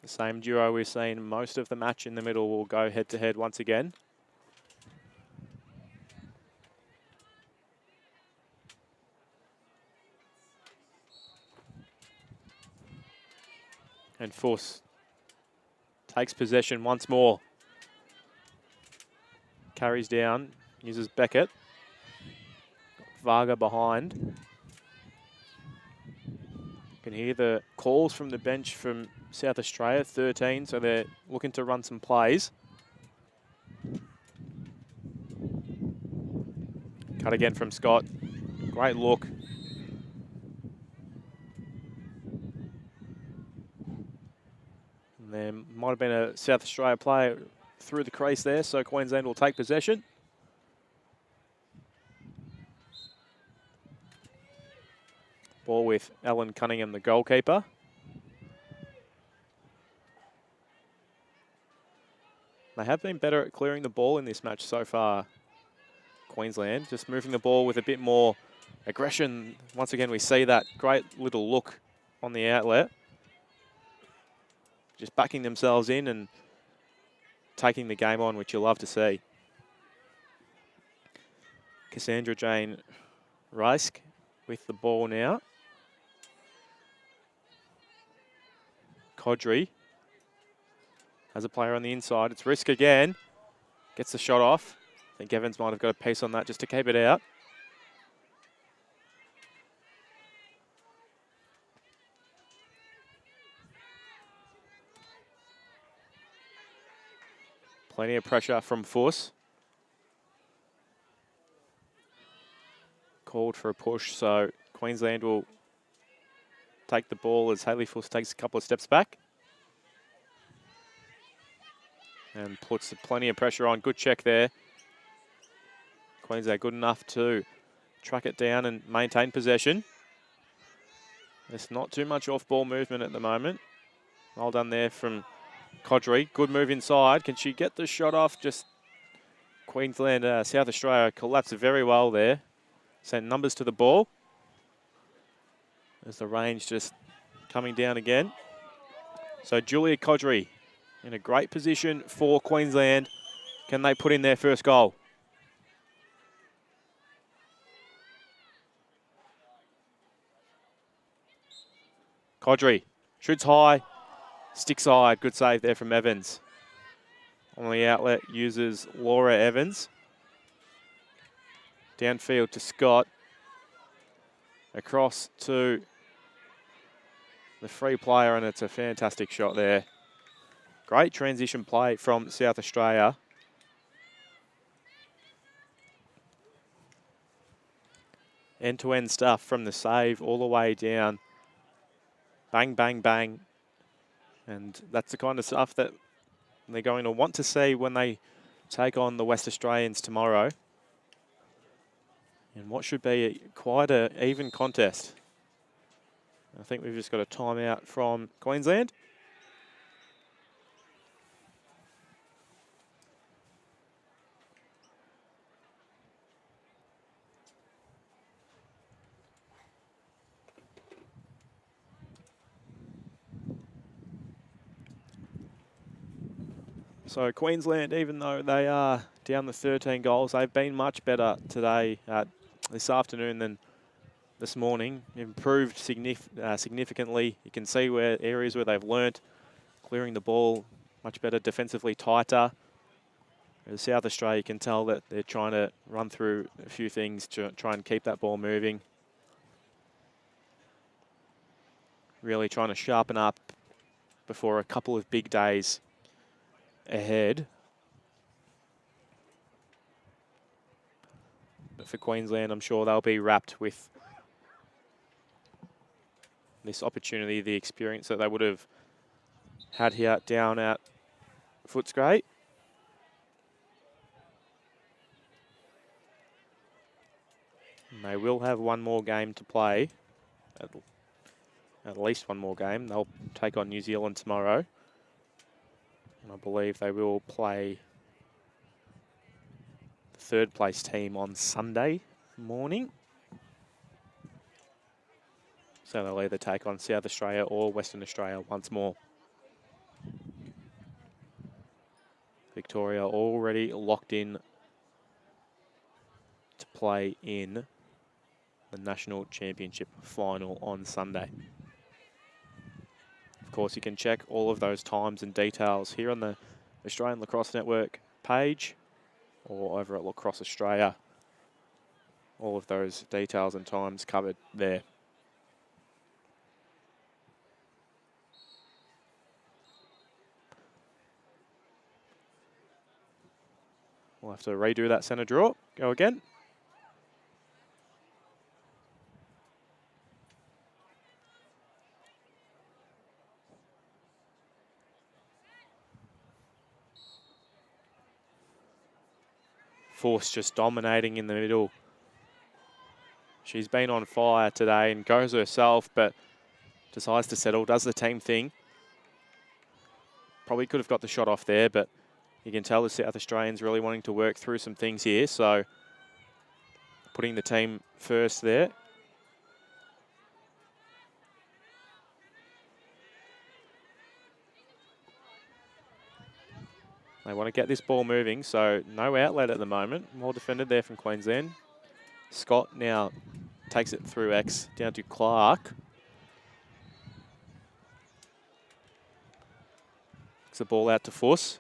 The same duo we've seen most of the match in the middle will go head-to-head once again. And Fuss takes possession once more. Carries down, uses Beckett. Varga behind. You can hear the calls from the bench from South Australia, 13, so they're looking to run some plays. Cut again from Scott. Great look. And there might have been a South Australia player through the crease there, so Queensland will take possession. Ball with Alan Cunningham, the goalkeeper. They have been better at clearing the ball in this match so far, Queensland. Just moving the ball with a bit more aggression. Once again, we see that great little look on the outlet. Just backing themselves in and taking the game on, which you'll love to see. Cassandra Jane Reisk with the ball now. Codry has a player on the inside. It's Risk again. Gets the shot off. I think Evans might have got a piece on that just to keep it out. Plenty of pressure from Fuss. Called for a push, so Queensland will take the ball as Haley Fuss takes a couple of steps back. And puts plenty of pressure on. Good check there. Queensland good enough to track it down and maintain possession. There's not too much off-ball movement at the moment. Well done there from Codry. Good move inside. Can she get the shot off? Just Queensland, South Australia collapsed very well there. Sent numbers to the ball. There's the range just coming down again. So Julia Codry in a great position for Queensland. Can they put in their first goal? Codry shoots high, stick side. Good save there from Evans. On the outlet uses Laura Evans. Downfield to Scott. Across to the free player, and it's a fantastic shot there. Great transition play from South Australia. end-to-end stuff from the save all the way down. Bang, bang, bang. And that's the kind of stuff that they're going to want to see when they take on the West Australians tomorrow. And what should be quite an even contest. I think we've just got a timeout from Queensland. So Queensland, even though they are down the 13 goals, they've been much better today, this afternoon than this morning. Improved significantly. You can see where areas where they've learnt, clearing the ball much better, defensively tighter. As South Australia, you can tell that they're trying to run through a few things to try and keep that ball moving. Really trying to sharpen up before a couple of big days ahead. But for Queensland, I'm sure they'll be wrapped with this opportunity, the experience that they would have had here down at Footscray. And they will have one more game to play, at least one more game. They'll take on New Zealand tomorrow. And I believe they will play the third place team on Sunday morning. So they'll either take on South Australia or Western Australia once more. Victoria already locked in to play in the National Championship final on Sunday. Of course, you can check all of those times and details here on the Australian Lacrosse Network page or over at Lacrosse Australia. All of those details and times covered there. We'll have to redo that centre draw. Go again. Force just dominating in the middle. She's been on fire today and goes herself, but decides to settle, does the team thing. Probably could have got the shot off there, but you can tell the South Australians really wanting to work through some things here, so putting the team first there. They want to get this ball moving, so no outlet at the moment. Well defended there from Queensland. Scott now takes it through X down to Clark. Takes the ball out to Fuss.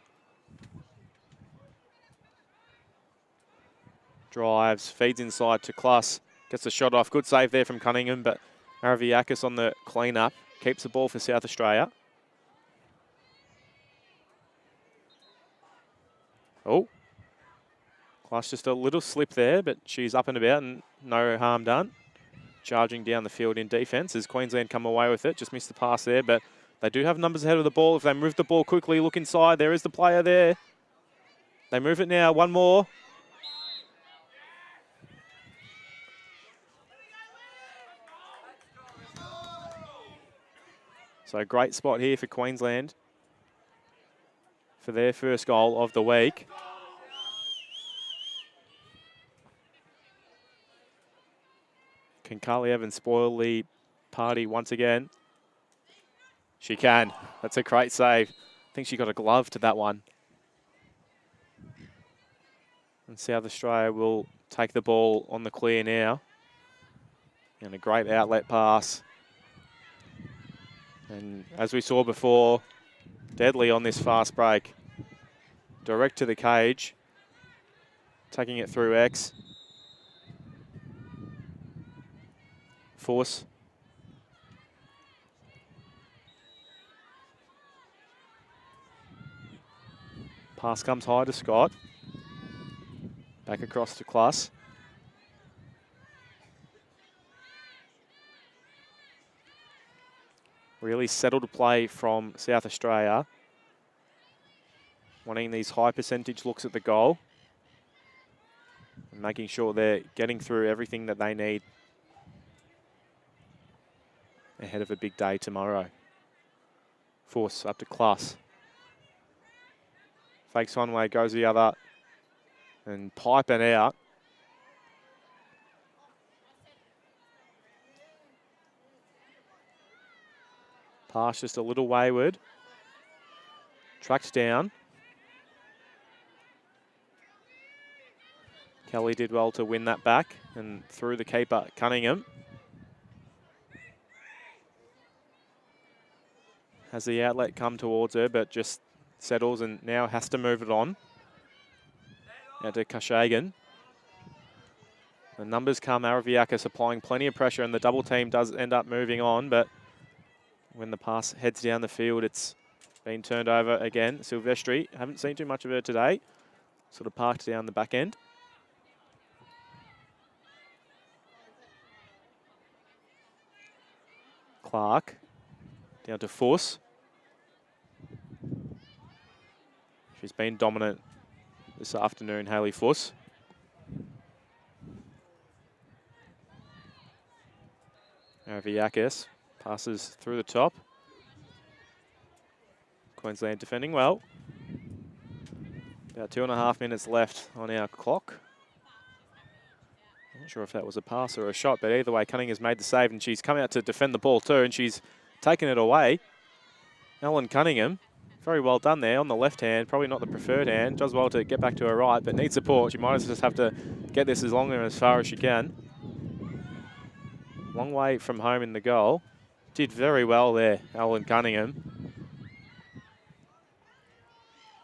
Drives, feeds inside to Kluss. Gets the shot off. Good save there from Cunningham, but Araviakis on the clean-up. Keeps the ball for South Australia. Oh. Kluss just a little slip there, but she's up and about and no harm done. Charging down the field in defence as Queensland come away with it. Just missed the pass there, but they do have numbers ahead of the ball. If they move the ball quickly, look inside. There is the player there. They move it now. One more. So great spot here for Queensland for their first goal of the week. Can Carly Evans spoil the party once again? She can. That's a great save. I think she got a glove to that one. And South Australia will take the ball on the clear now. And a great outlet pass. And as we saw before, deadly on this fast break. Direct to the cage. Taking it through X. Force. Pass comes high to Scott. Back across to Kluss. Really settled play from South Australia. Wanting these high percentage looks at the goal. And making sure they're getting through everything that they need ahead of a big day tomorrow. Force up to Klaas. Fakes one way, goes the other. And piping out. Pass just a little wayward. Tracked down. Kelly did well to win that back and through the keeper, Cunningham. Has the outlet come towards her, but just settles and now has to move it on. Out to Kashagan. The numbers come, Araviakis applying plenty of pressure, and the double team does end up moving on, but when the pass heads down the field, it's been turned over again. Silvestri, haven't seen too much of her today. Sort of parked down the back end. Clark, down to Force. She's been dominant this afternoon, Hayley Force. Araviakis passes through the top. Queensland defending well. About 2.5 minutes left on our clock. Not sure if that was a pass or a shot, but either way, Cunningham's made the save, and she's come out to defend the ball too, and she's taken it away. Ellen Cunningham, very well done there on the left hand, probably not the preferred hand. Does well to get back to her right, but needs support. She might just have to get this as long and as far as she can. Long way from home in the goal. Did very well there, Ellen Cunningham.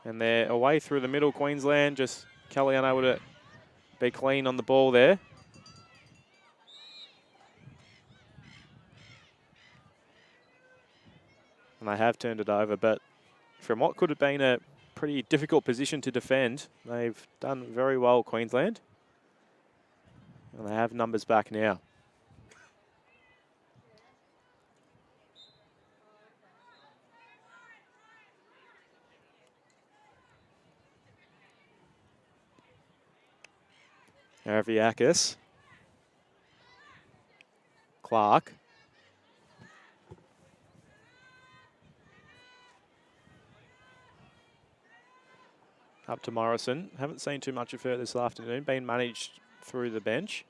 And they're away through the middle, Queensland. Just Kelly unable to be clean on the ball there. And they have turned it over, but from what could have been a pretty difficult position to defend, they've done very well, Queensland. And they have numbers back now. Araviakis. Clark. Up to Morrison. Haven't seen too much of her this afternoon. Been managed through the bench.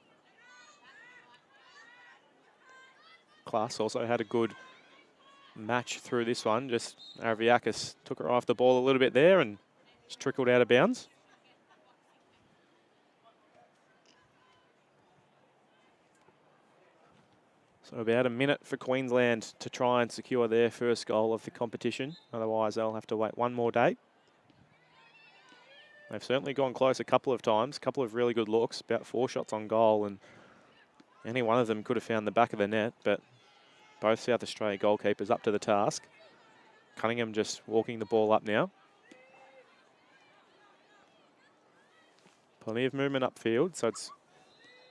Klaas also had a good match through this one. Just Araviakis took her off the ball a little bit there and just trickled out of bounds. So about a minute for Queensland to try and secure their first goal of the competition. Otherwise, they'll have to wait one more day. They've certainly gone close a couple of times, a couple of really good looks, about 4 shots on goal, and any one of them could have found the back of the net, but both South Australia goalkeepers up to the task. Cunningham just walking the ball up now. Plenty of movement upfield, so it's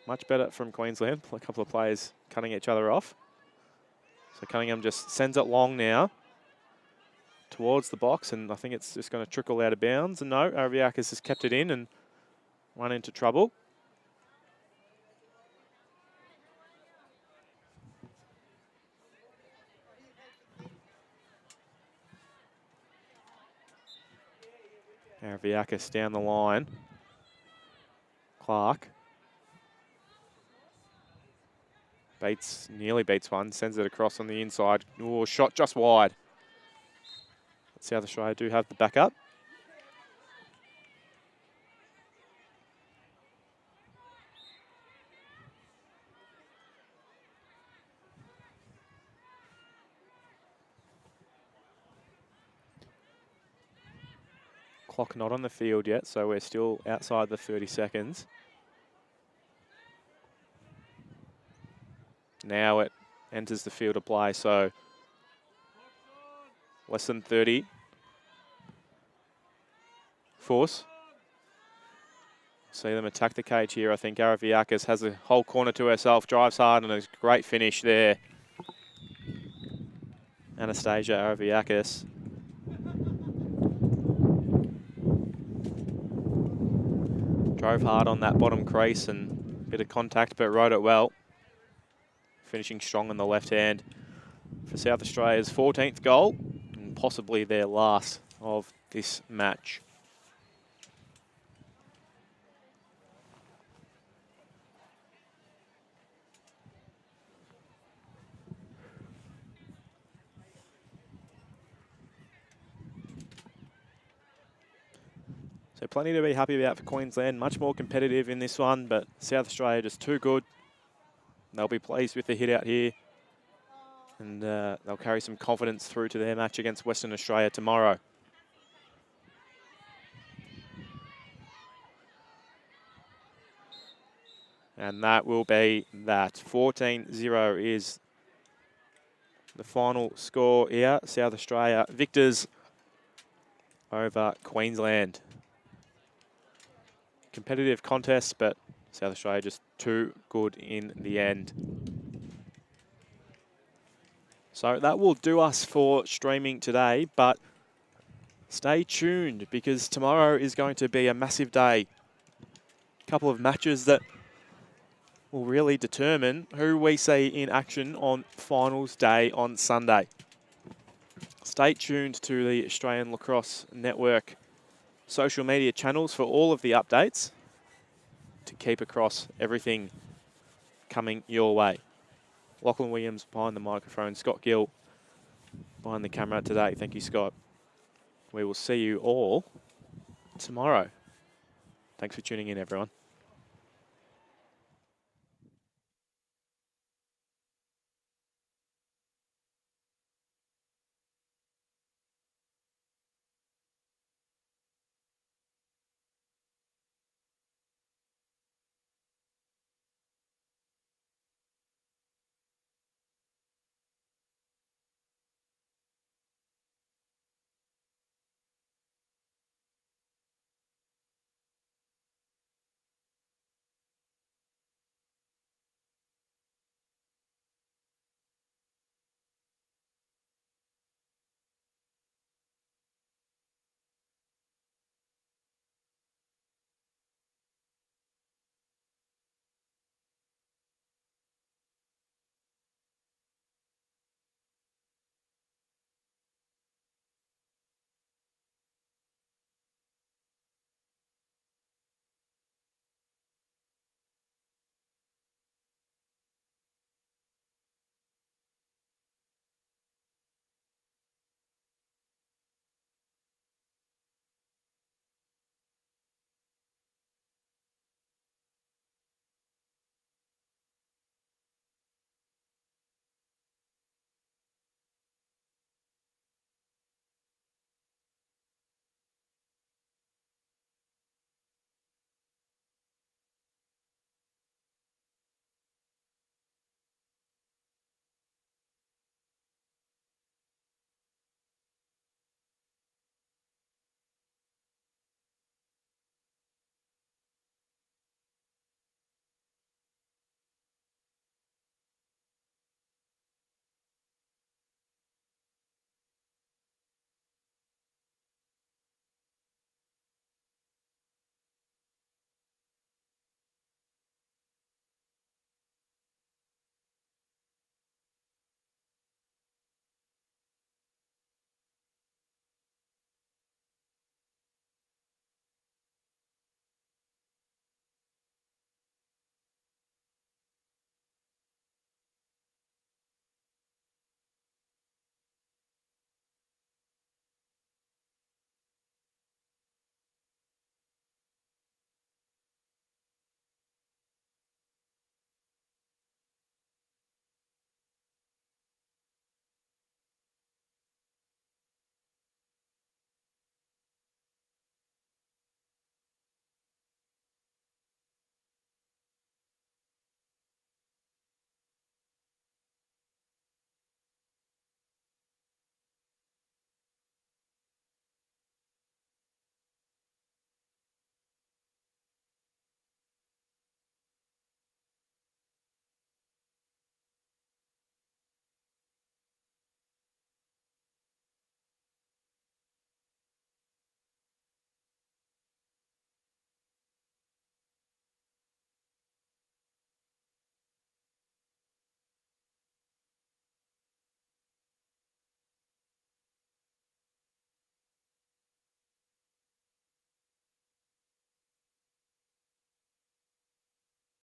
much better from Queensland. A couple of players cutting each other off. So Cunningham just sends it long now towards the box, and I think it's just going to trickle out of bounds. And no, Araviakis has kept it in and run into trouble. Araviakis down the line. Clark. Nearly beats one, sends it across on the inside. Oh, shot just wide. South Australia do have the backup. Clock not on the field yet, so we're still outside the 30 seconds. Now it enters the field of play, so less than 30. Force. See them attack the cage here. I think Araviakis has the whole corner to herself, drives hard, and a great finish there. Anastasia Araviakis. Drove hard on that bottom crease and bit of contact, but rode it well. Finishing strong on the left hand for South Australia's 14th goal, and possibly their last of this match. So plenty to be happy about for Queensland. Much more competitive in this one, but South Australia just too good. They'll be pleased with the hit out here, and they'll carry some confidence through to their match against Western Australia tomorrow. And that will be that. 14-0 is the final score here. South Australia victors over Queensland. Competitive contest, but South Australia just too good in the end. So that will do us for streaming today, but stay tuned because tomorrow is going to be a massive day. A couple of matches that will really determine who we see in action on finals day on Sunday. Stay tuned to the Australian Lacrosse Network social media channels for all of the updates to keep across everything coming your way. Lachlan Williams behind the microphone, Scott Gill behind the camera today. Thank you, Scott. We will see you all tomorrow. Thanks for tuning in, everyone.